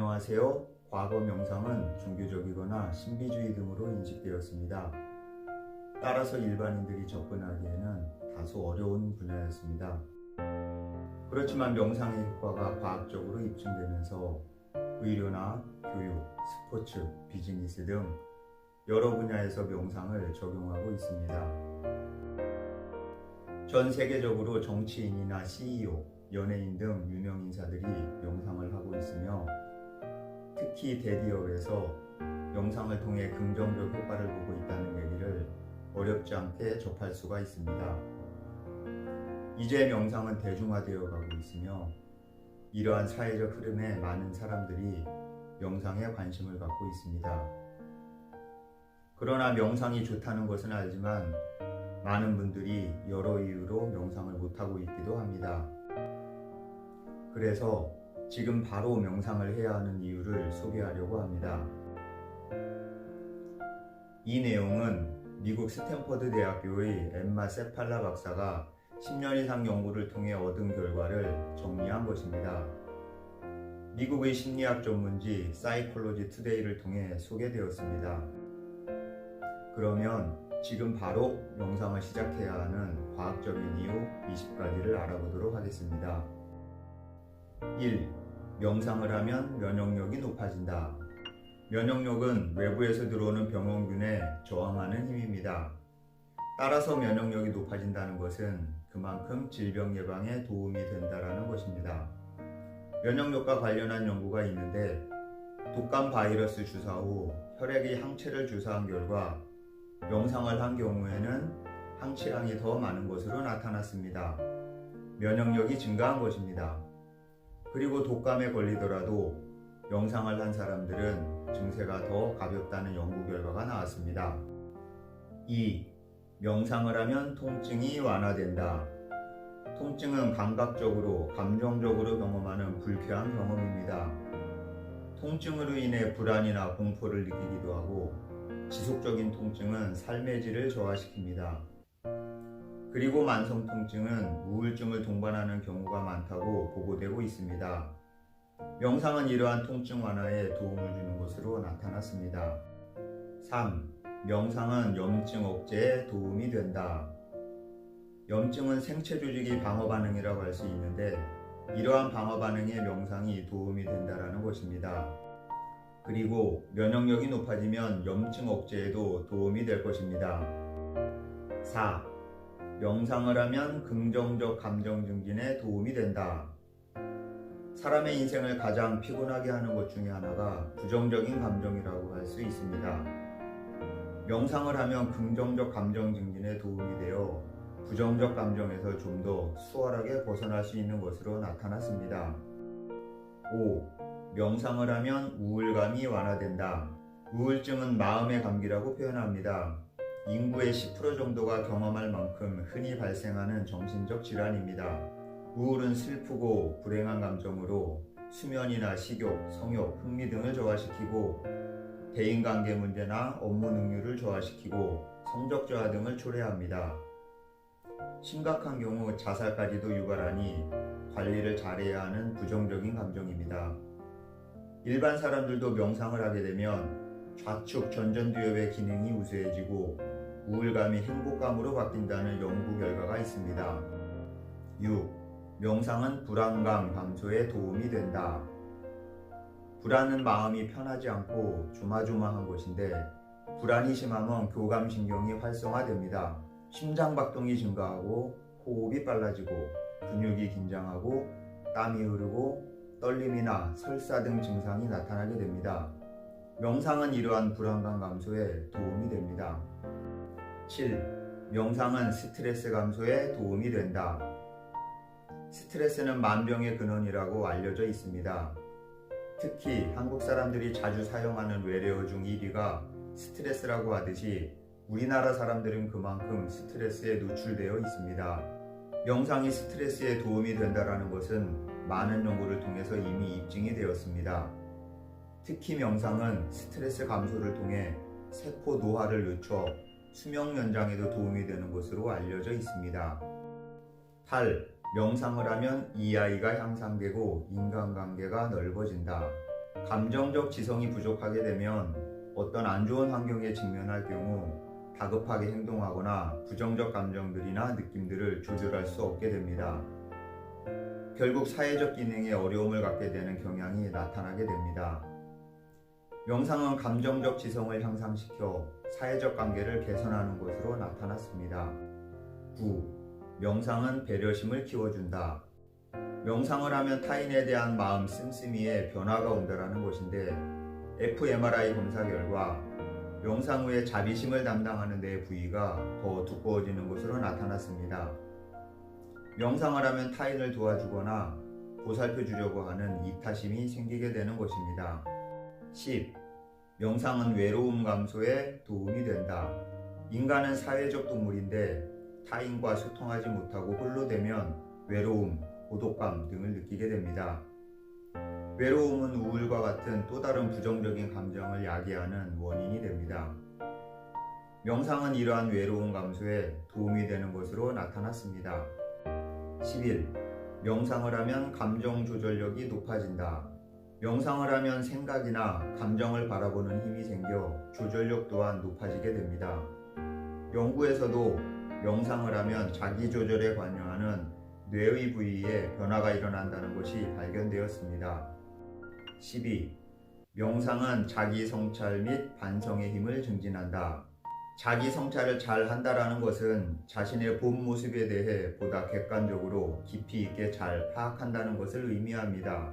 안녕하세요. 과거 명상은 종교적이거나 신비주의 등으로 인식되었습니다. 따라서 일반인들이 접근하기에는 다소 어려운 분야였습니다. 그렇지만 명상의 효과가 과학적으로 입증되면서 의료나 교육, 스포츠, 비즈니스 등 여러 분야에서 명상을 적용하고 있습니다. 전 세계적으로 정치인이나 CEO, 연예인 등 유명 인사들이 명상을 하고 있으며 특히 대기업에서 명상을 통해 긍정적 효과를 보고 있다는 얘기를 어렵지 않게 접할 수가 있습니다. 이제 명상은 대중화되어 가고 있으며 이러한 사회적 흐름에 많은 사람들이 명상에 관심을 갖고 있습니다. 그러나 명상이 좋다는 것은 알지만 많은 분들이 여러 이유로 명상을 못하고 있기도 합니다. 그래서 지금 바로 명상을 해야 하는 이유를 소개하려고 합니다. 이 내용은 미국 스탠퍼드 대학교의 엠마 세팔라 박사가 10년 이상 연구를 통해 얻은 결과를 정리한 것입니다. 미국의 심리학 전문지 사이콜로지 투데이를 통해 소개되었습니다. 그러면 지금 바로 명상을 시작해야 하는 과학적인 이유 20가지를 알아보도록 하겠습니다. 1. 명상을 하면 면역력이 높아진다. 면역력은 외부에서 들어오는 병원균에 저항하는 힘입니다. 따라서 면역력이 높아진다는 것은 그만큼 질병 예방에 도움이 된다는 것입니다. 면역력과 관련한 연구가 있는데 독감 바이러스 주사 후 혈액의 항체를 주사한 결과 명상을 한 경우에는 항체량이 더 많은 것으로 나타났습니다. 면역력이 증가한 것입니다. 그리고 독감에 걸리더라도 명상을 한 사람들은 증세가 더 가볍다는 연구 결과가 나왔습니다. 2. 명상을 하면 통증이 완화된다. 통증은 감각적으로, 감정적으로 경험하는 불쾌한 경험입니다. 통증으로 인해 불안이나 공포를 느끼기도 하고 지속적인 통증은 삶의 질을 저하시킵니다. 그리고 만성 통증은 우울증을 동반하는 경우가 많다고 보고되고 있습니다. 명상은 이러한 통증 완화에 도움을 주는 것으로 나타났습니다. 3. 명상은 염증 억제에 도움이 된다. 염증은 생체 조직의 방어 반응이라고 할 수 있는데 이러한 방어 반응에 명상이 도움이 된다는 것입니다. 그리고 면역력이 높아지면 염증 억제에도 도움이 될 것입니다. 4. 명상을 하면 긍정적 감정 증진에 도움이 된다. 사람의 인생을 가장 피곤하게 하는 것 중에 하나가 부정적인 감정이라고 할 수 있습니다. 명상을 하면 긍정적 감정 증진에 도움이 되어 부정적 감정에서 좀 더 수월하게 벗어날 수 있는 것으로 나타났습니다. 5. 명상을 하면 우울감이 완화된다. 우울증은 마음의 감기라고 표현합니다. 인구의 10% 정도가 경험할 만큼 흔히 발생하는 정신적 질환입니다. 우울은 슬프고 불행한 감정으로 수면이나 식욕, 성욕, 흥미 등을 저하시키고 대인관계 문제나 업무 능률을 저하시키고 성적 저하 등을 초래합니다. 심각한 경우 자살까지도 유발하니 관리를 잘해야 하는 부정적인 감정입니다. 일반 사람들도 명상을 하게 되면 좌측 전전두엽의 기능이 우수해지고 우울감이 행복감으로 바뀐다는 연구 결과가 있습니다. 6. 명상은 불안감 감소에 도움이 된다. 불안은 마음이 편하지 않고 조마조마한 것인데 불안이 심하면 교감신경이 활성화됩니다. 심장박동이 증가하고 호흡이 빨라지고 근육이 긴장하고 땀이 흐르고 떨림이나 설사 등 증상이 나타나게 됩니다. 명상은 이러한 불안감 감소에 도움이 됩니다. 7. 명상은 스트레스 감소에 도움이 된다. 스트레스는 만병의 근원이라고 알려져 있습니다. 특히 한국 사람들이 자주 사용하는 외래어 중 1위가 스트레스라고 하듯이 우리나라 사람들은 그만큼 스트레스에 노출되어 있습니다. 명상이 스트레스에 도움이 된다는 것은 많은 연구를 통해서 이미 입증이 되었습니다. 특히 명상은 스트레스 감소를 통해 세포 노화를 늦춰 수명 연장에도 도움이 되는 것으로 알려져 있습니다. 8. 명상을 하면 EI가 향상되고 인간관계가 넓어진다. 감정적 지성이 부족하게 되면 어떤 안 좋은 환경에 직면할 경우 다급하게 행동하거나 부정적 감정들이나 느낌들을 조절할 수 없게 됩니다. 결국 사회적 기능에 어려움을 갖게 되는 경향이 나타나게 됩니다. 명상은 감정적 지성을 향상시켜 사회적 관계를 개선하는 것으로 나타났습니다. 9. 명상은 배려심을 키워준다. 명상을 하면 타인에 대한 마음 씀씀이에 변화가 온다는 것인데 fMRI 검사 결과 명상 후에 자비심을 담당하는 데 부위가 더 두꺼워지는 것으로 나타났습니다. 명상을 하면 타인을 도와주거나 보살펴 주려고 하는 이타심이 생기게 되는 것입니다. 10. 명상은 외로움 감소에 도움이 된다. 인간은 사회적 동물인데 타인과 소통하지 못하고 홀로 되면 외로움, 고독감 등을 느끼게 됩니다. 외로움은 우울과 같은 또 다른 부정적인 감정을 야기하는 원인이 됩니다. 명상은 이러한 외로움 감소에 도움이 되는 것으로 나타났습니다. 11. 명상을 하면 감정 조절력이 높아진다. 명상을 하면 생각이나 감정을 바라보는 힘이 생겨 조절력 또한 높아지게 됩니다. 연구에서도 명상을 하면 자기 조절에 관여하는 뇌의 부위에 변화가 일어난다는 것이 발견되었습니다. 12. 명상은 자기 성찰 및 반성의 힘을 증진한다. 자기 성찰을 잘 한다라는 것은 자신의 본 모습에 대해 보다 객관적으로 깊이 있게 잘 파악한다는 것을 의미합니다.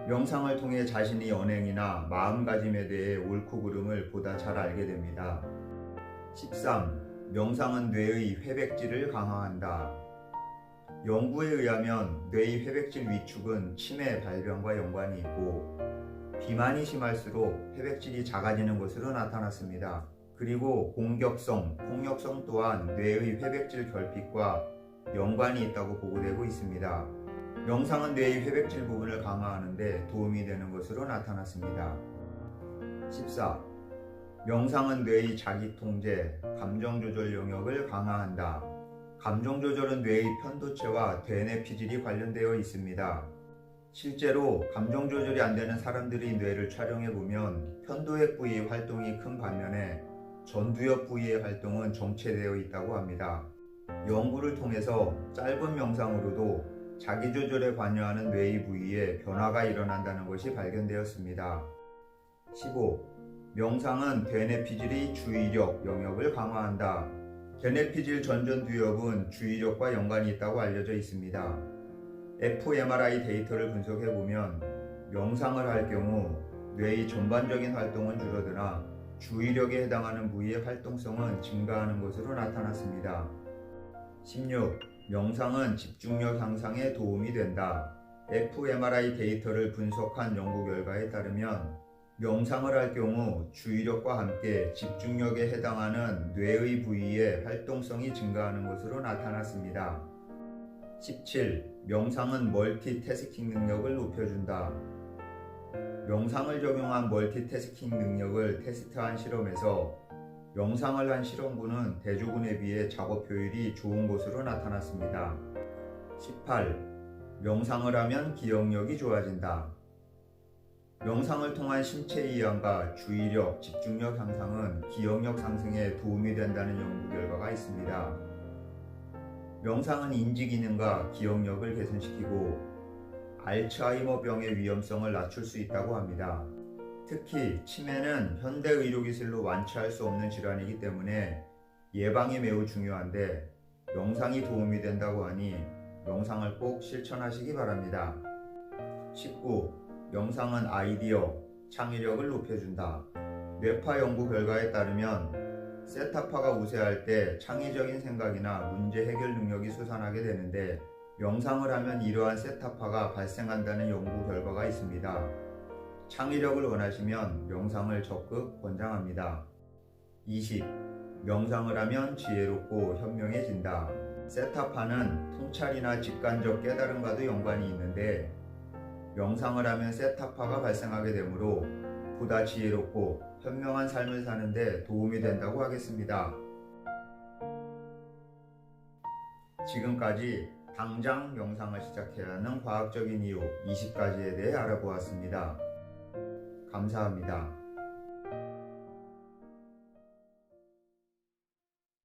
명상을 통해 자신의 언행이나 마음가짐에 대해 옳고 그름을 보다 잘 알게 됩니다. 13. 명상은 뇌의 회백질을 강화한다. 연구에 의하면 뇌의 회백질 위축은 치매 발병과 연관이 있고 비만이 심할수록 회백질이 작아지는 것으로 나타났습니다. 그리고 공격성, 폭력성 또한 뇌의 회백질 결핍과 연관이 있다고 보고되고 있습니다. 명상은 뇌의 회백질 부분을 강화하는 데 도움이 되는 것으로 나타났습니다. 14. 명상은 뇌의 자기통제, 감정조절 영역을 강화한다. 감정조절은 뇌의 편도체와 대뇌피질이 관련되어 있습니다. 실제로 감정조절이 안 되는 사람들의 뇌를 촬영해보면 편도핵 부위의 활동이 큰 반면에 전두엽 부위의 활동은 정체되어 있다고 합니다. 연구를 통해서 짧은 명상으로도 자기조절에 관여하는 뇌의 부위에 변화가 일어난다는 것이 발견되었습니다. 15. 명상은 대뇌피질의 주의력 영역을 강화한다. 대뇌피질 전전두엽은 주의력과 연관이 있다고 알려져 있습니다. fMRI 데이터를 분석해보면 명상을 할 경우 뇌의 전반적인 활동은 줄어드나 주의력에 해당하는 부위의 활동성은 증가하는 것으로 나타났습니다. 16. 명상은 집중력 향상에 도움이 된다. fMRI 데이터를 분석한 연구 결과에 따르면 명상을 할 경우 주의력과 함께 집중력에 해당하는 뇌의 부위의 활동성이 증가하는 것으로 나타났습니다. 17. 명상은 멀티태스킹 능력을 높여준다. 명상을 적용한 멀티태스킹 능력을 테스트한 실험에서 명상을 한 실험군은 대조군에 비해 작업 효율이 좋은 것으로 나타났습니다. 18. 명상을 하면 기억력이 좋아진다. 명상을 통한 신체 이완과 주의력, 집중력 향상은 기억력 상승에 도움이 된다는 연구 결과가 있습니다. 명상은 인지기능과 기억력을 개선시키고 알츠하이머병의 위험성을 낮출 수 있다고 합니다. 특히 치매는 현대 의료기술로 완치할 수 없는 질환이기 때문에 예방이 매우 중요한데 명상이 도움이 된다고 하니 명상을 꼭 실천하시기 바랍니다. 19. 명상은 아이디어, 창의력을 높여준다. 뇌파 연구 결과에 따르면 세타파가 우세할 때 창의적인 생각이나 문제 해결 능력이 솟아나게 되는데 명상을 하면 이러한 세타파가 발생한다는 연구 결과가 있습니다. 창의력을 원하시면 명상을 적극 권장합니다. 20. 명상을 하면 지혜롭고 현명해진다. 세타파는 통찰이나 직관적 깨달음과도 연관이 있는데 명상을 하면 세타파가 발생하게 되므로 보다 지혜롭고 현명한 삶을 사는 데 도움이 된다고 하겠습니다. 지금까지 당장 명상을 시작해야 하는 과학적인 이유 20가지에 대해 알아보았습니다. 감사합니다.